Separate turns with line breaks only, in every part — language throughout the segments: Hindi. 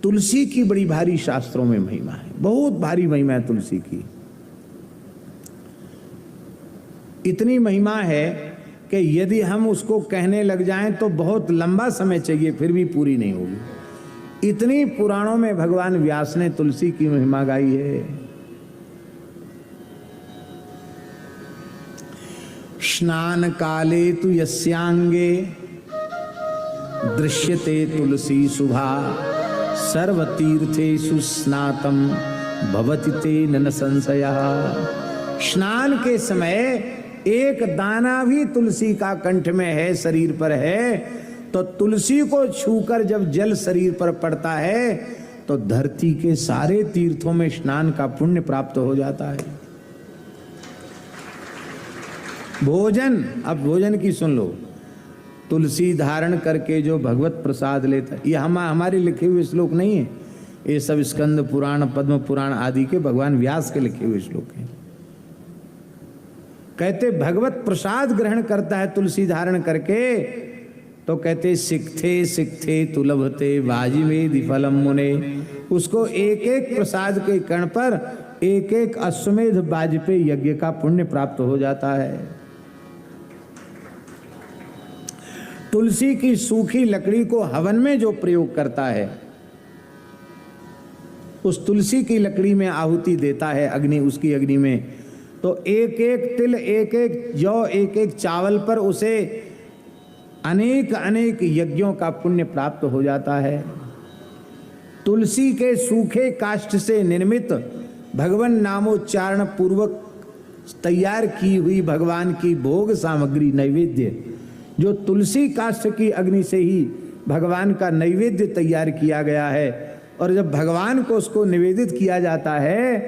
तुलसी की बड़ी भारी शास्त्रों में महिमा है, बहुत भारी महिमा है तुलसी की। इतनी महिमा है कि यदि हम उसको कहने लग जाएं तो बहुत लंबा समय चाहिए, फिर भी पूरी नहीं होगी। इतनी पुराणों में भगवान व्यास ने तुलसी की महिमा गाई है। स्नान काले तु यस्यांगे दृश्यते तुलसी शुभा सर्वतीर्थेषु स्नातम भवति तेन न संशयः। स्नान के समय एक दाना भी तुलसी का कंठ में है, शरीर पर है, तो तुलसी को छूकर जब जल शरीर पर पड़ता है तो धरती के सारे तीर्थों में स्नान का पुण्य प्राप्त हो जाता है। भोजन, अब भोजन की सुन लो। तुलसी धारण करके जो भगवत प्रसाद लेता, ये हमारे लिखे हुए श्लोक नहीं है, ये सब स्कंद पुराण, पद्म पुराण आदि के भगवान व्यास के लिखे हुए श्लोक हैं। कहते भगवत प्रसाद ग्रहण करता है तुलसी धारण करके, तो कहते सिक्थे सिक्थे तुलभते वाजिवेदि फलम मुने। उसको एक एक प्रसाद के कण पर एक एक अश्वमेध वाजपेय यज्ञ का पुण्य प्राप्त हो जाता है। तुलसी की सूखी लकड़ी को हवन में जो प्रयोग करता है, उस तुलसी की लकड़ी में आहुति देता है अग्नि, उसकी अग्नि में, तो एक एक तिल, एक एक जौ, एक एक चावल पर उसे अनेक अनेक यज्ञों का पुण्य प्राप्त हो जाता है। तुलसी के सूखे काष्ठ से निर्मित भगवान नामोच्चारण पूर्वक तैयार की हुई भगवान की भोग सामग्री नैवेद्य, जो तुलसी काष्ठ की अग्नि से ही भगवान का नैवेद्य तैयार किया गया है, और जब भगवान को उसको निवेदित किया जाता है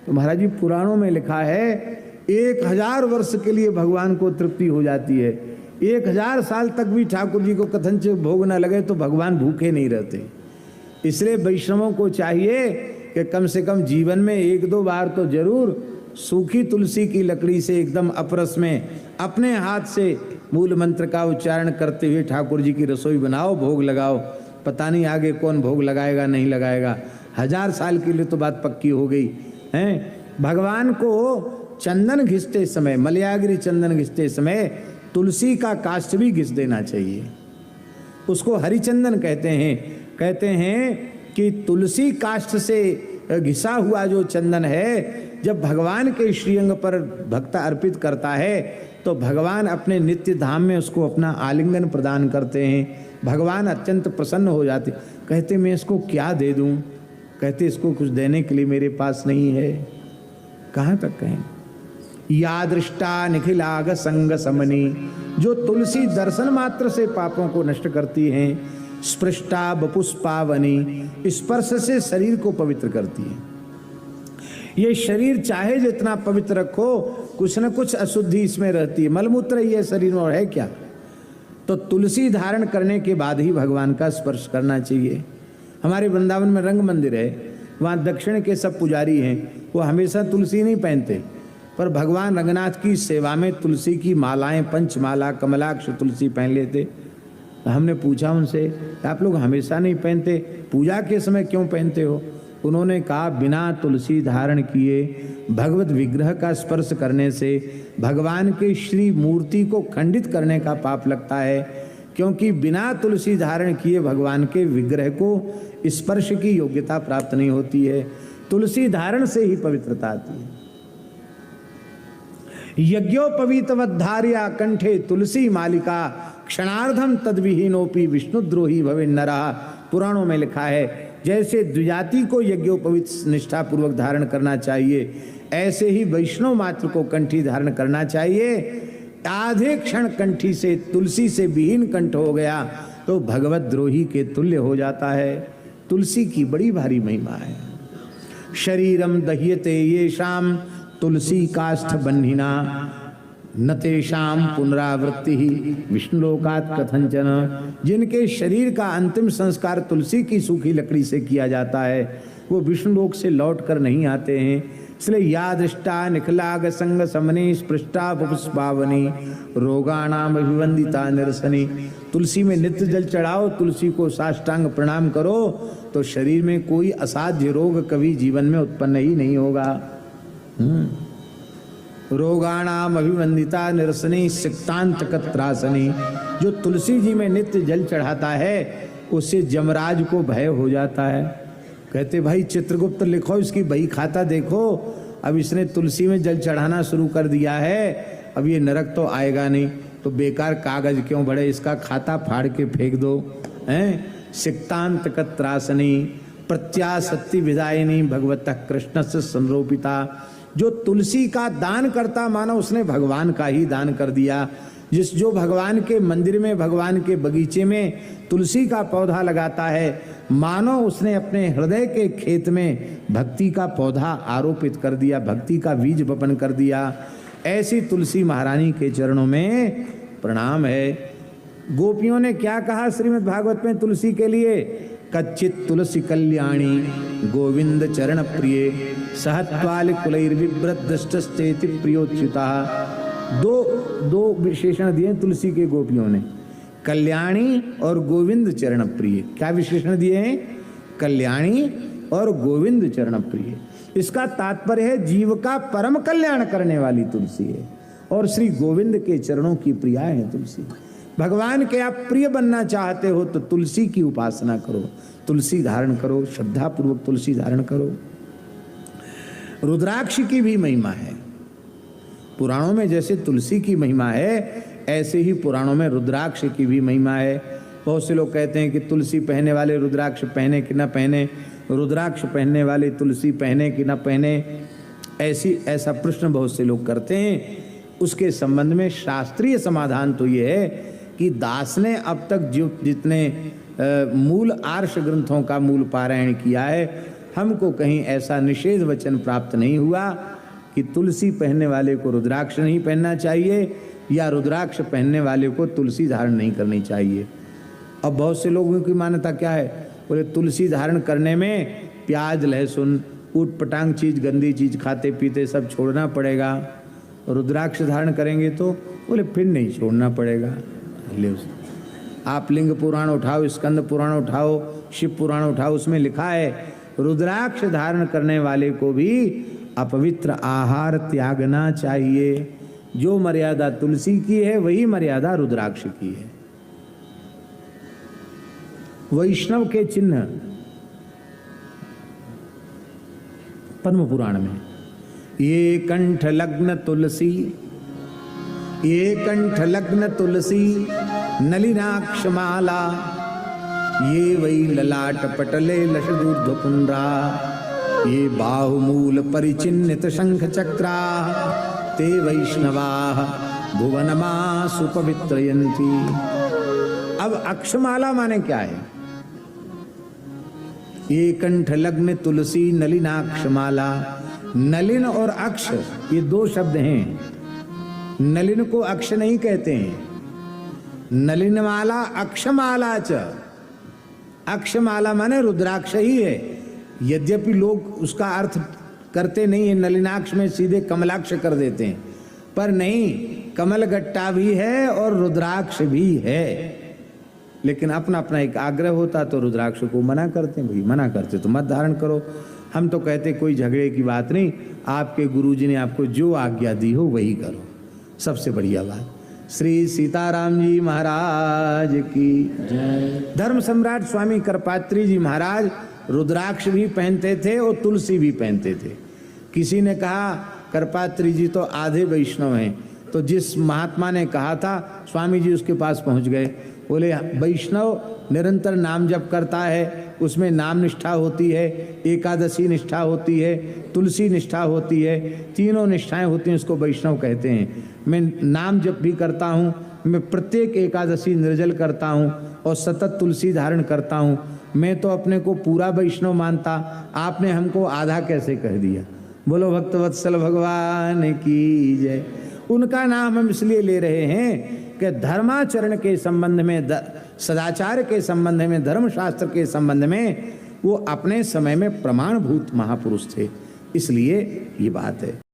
तो महाराज जी पुराणों में लिखा है 1000 वर्ष के लिए भगवान को तृप्ति हो जाती है। 1000 साल तक भी ठाकुर जी को कथनच भोग न लगे तो भगवान भूखे नहीं रहते। इसलिए वैष्णवों को चाहिए कि कम से कम जीवन में 1-2 बार तो जरूर सूखी तुलसी की लकड़ी से एकदम अपरस में अपने हाथ से मूल मंत्र का उच्चारण करते हुए ठाकुर जी की रसोई बनाओ, भोग लगाओ। पता नहीं आगे कौन भोग लगाएगा नहीं लगाएगा, 1000 साल के लिए तो बात पक्की हो गई है। भगवान को चंदन घिसते समय, मलयागिरी चंदन घिसते समय तुलसी का काष्ठ भी घिस देना चाहिए। उसको हरिचंदन कहते हैं। कहते हैं कि तुलसी काष्ठ से घिसा हुआ जो चंदन है, जब भगवान के श्रीअंग पर भक्त अर्पित करता है तो भगवान अपने नित्य धाम में उसको अपना आलिंगन प्रदान करते हैं। भगवान अत्यंत प्रसन्न हो जाते। कहते मैं इसको क्या दे दूं? कहते इसको कुछ देने के लिए मेरे पास नहीं है। कहाँ तक कहें? या दृष्टा निखिलाग संग समनी, जो तुलसी दर्शन मात्र से पापों को नष्ट करती हैं। स्पृष्टा बपुष्पावनी, स्पर्श से शरीर को पवित्र करती है। ये शरीर चाहे जितना पवित्र रखो, कुछ न कुछ अशुद्धि इसमें रहती है। मलमूत्र ये शरीर में और है क्या? तो तुलसी धारण करने के बाद ही भगवान का स्पर्श करना चाहिए। हमारे वृंदावन में रंग मंदिर है, वहाँ दक्षिण के सब पुजारी हैं, वो हमेशा तुलसी नहीं पहनते, पर भगवान रंगनाथ की सेवा में तुलसी की मालाएं, पंचमाला, कमलाक्ष तुलसी पहन लेते। तो हमने पूछा उनसे, आप लोग हमेशा नहीं पहनते, पूजा के समय क्यों पहनते हो? उन्होंने कहा बिना तुलसी धारण किए भगवत विग्रह का स्पर्श करने से भगवान के श्री मूर्ति को खंडित करने का पाप लगता है, क्योंकि बिना तुलसी धारण किए भगवान के विग्रह को स्पर्श की योग्यता प्राप्त नहीं होती है। तुलसी धारण से ही पवित्रता आती है। यज्ञोपवीतवद्धार्या कंठे तुलसी मालिका क्षणार्धम तद्विहीनोपि विष्णुद्रोही भवे नरः। पुराणों में लिखा है जैसे द्विजाति को यज्ञोपवीत निष्ठा पूर्वक धारण करना चाहिए, ऐसे ही वैष्णव मात्र को कंठी धारण करना चाहिए। आधे क्षण कंठी से तुलसी से विहीन कंठ हो गया तो भगवत द्रोही के तुल्य हो जाता है। तुलसी की बड़ी भारी महिमा है। शरीरम दह्यते येषाम तुलसी काष्ठ बन्हिना न तेषाम पुनरावृत्ति ही विष्णुलोकात् कथंचन। जिनके शरीर का अंतिम संस्कार तुलसी की सूखी लकड़ी से किया जाता है, वो विष्णुलोक से लौट कर नहीं आते हैं। इसलिए या दृष्टा निखलाग संग समनी स्पृष्टा पुष्पावनी रोगाणाम अभिवंदिता निरसनी। तुलसी में नित्य जल चढ़ाओ, तुलसी को साष्टांग प्रणाम करो, तो शरीर में कोई असाध्य रोग कभी जीवन में उत्पन्न ही नहीं होगा। रोगाणाम अभिवंदिता निरसनी सिक्तांत कत्रासनी। जो तुलसी जी में नित्य जल चढ़ाता है उससे जमराज को भय हो जाता है। कहते भाई चित्रगुप्त लिखो, इसकी बही खाता देखो, अब इसने तुलसी में जल चढ़ाना शुरू कर दिया है, अब ये नरक तो आएगा नहीं, तो बेकार कागज क्यों बढ़े, इसका खाता फाड़ के फेंक दो। हैं सिक्तांत कत्रासनी प्रत्यासक्ति विदायिनी भगवतः कृष्ण से संरोपिता। जो तुलसी का दान करता मानो उसने भगवान का ही दान कर दिया। जो भगवान के मंदिर में, भगवान के बगीचे में तुलसी का पौधा लगाता है, मानो उसने अपने हृदय के खेत में भक्ति का पौधा आरोपित कर दिया, भक्ति का बीज बपन कर दिया। ऐसी तुलसी महारानी के चरणों में प्रणाम है। गोपियों ने क्या कहा श्रीमद् भागवत में तुलसी के लिए? कच्चित तुलसी कल्याणी गोविंद चरण प्रिय सहत्वाल कुलैर्विव्रत दृष्टस्तेति प्रियोच्युता। दो विशेषण दिए तुलसी के गोपियों ने, कल्याणी और गोविंद चरण प्रिय। क्या विशेषण दिए हैं? कल्याणी और गोविंद चरण प्रिय। इसका तात्पर्य है जीव का परम कल्याण करने वाली तुलसी है और श्री गोविंद के चरणों की प्रिया है तुलसी। भगवान के आप प्रिय बनना चाहते हो तो तुलसी की उपासना करो, तुलसी धारण करो, श्रद्धा पूर्वक तुलसी धारण करो। रुद्राक्ष की भी महिमा है। पुराणों में जैसे तुलसी की महिमा है ऐसे ही पुराणों में रुद्राक्ष की भी महिमा है। बहुत से लोग कहते हैं कि तुलसी पहनने वाले रुद्राक्ष पहने कि न पहने, रुद्राक्ष पहनने वाले तुलसी पहने कि न पहने, ऐसा प्रश्न बहुत से लोग करते हैं। उसके संबंध में शास्त्रीय समाधान तो ये है कि दास ने अब तक जो जितने मूल आर्ष ग्रंथों का मूल पारायण किया है, हमको कहीं ऐसा निषेध वचन प्राप्त नहीं हुआ कि तुलसी पहनने वाले को रुद्राक्ष नहीं पहनना चाहिए या रुद्राक्ष पहनने वाले को तुलसी धारण नहीं करनी चाहिए। अब बहुत से लोगों की मान्यता क्या है, बोले तुलसी धारण करने में प्याज लहसुन ऊट पटांग चीज गंदी चीज खाते पीते सब छोड़ना पड़ेगा, रुद्राक्ष धारण करेंगे तो बोले फिर नहीं छोड़ना पड़ेगा। आप लिंग पुराण उठाओ, स्कंद पुराण उठाओ, शिव पुराण उठाओ, उसमें लिखा है रुद्राक्ष धारण करने वाले को भी अपवित्र आहार त्यागना चाहिए। जो मर्यादा तुलसी की है वही मर्यादा रुद्राक्ष की है। वैष्णव के चिन्ह पद्म पुराण में ये कंठ लग्न तुलसी, ये कंठ लग्न तुलसी नलिनाक्षमाला, ये वै ललाट पटले लशदूर्ध्व पुंड्रा, ये बाहुमूल परिचिन्नित शंख चक्रा, ते वैष्णवा भुवनमासु पवित्रयन्ति। अब अक्षमाला माने क्या है? ये कंठ लग्न तुलसी नलिनाक्षमाला। नलिन और अक्ष ये दो शब्द हैं। नलिन को अक्ष नहीं कहते हैं, नलिनमाला अक्षमाला च। अक्षमाला माने रुद्राक्ष ही है, यद्यपि लोग उसका अर्थ करते नहीं है, नलिनाक्ष में सीधे कमलाक्ष कर देते हैं, पर नहीं, कमल गट्टा भी है और रुद्राक्ष भी है। लेकिन अपना अपना एक आग्रह होता तो रुद्राक्ष को मना करते हैं, भाई मना करते तो मत धारण करो। हम तो कहते कोई झगड़े की बात नहीं, आपके गुरुजी ने आपको जो आज्ञा दी हो वही करो, सबसे बढ़िया बात। श्री सीताराम जी महाराज की जय। धर्म सम्राट स्वामी करपात्री जी महाराज रुद्राक्ष भी पहनते थे और तुलसी भी पहनते थे। किसी ने कहा करपात्री जी तो आधे वैष्णव हैं, तो जिस महात्मा ने कहा था स्वामी जी उसके पास पहुंच गए, बोले वैष्णव निरंतर नाम जप करता है, उसमें नाम निष्ठा होती है, एकादशी निष्ठा होती है, तुलसी निष्ठा होती है, तीनों निष्ठाएं होती हैं, उसको वैष्णव कहते हैं। मैं नाम जप भी करता हूँ, मैं प्रत्येक एकादशी निर्जल करता हूँ और सतत तुलसी धारण करता हूँ, मैं तो अपने को पूरा वैष्णव मानता, आपने हमको आधा कैसे कह दिया। बोलो भक्तवत्सल भगवान की जय। उनका नाम हम इसलिए ले रहे हैं कि धर्माचरण के संबंध में, सदाचार के संबंध में, धर्मशास्त्र के संबंध में वो अपने समय में प्रमाणभूत महापुरुष थे, इसलिए ये बात है।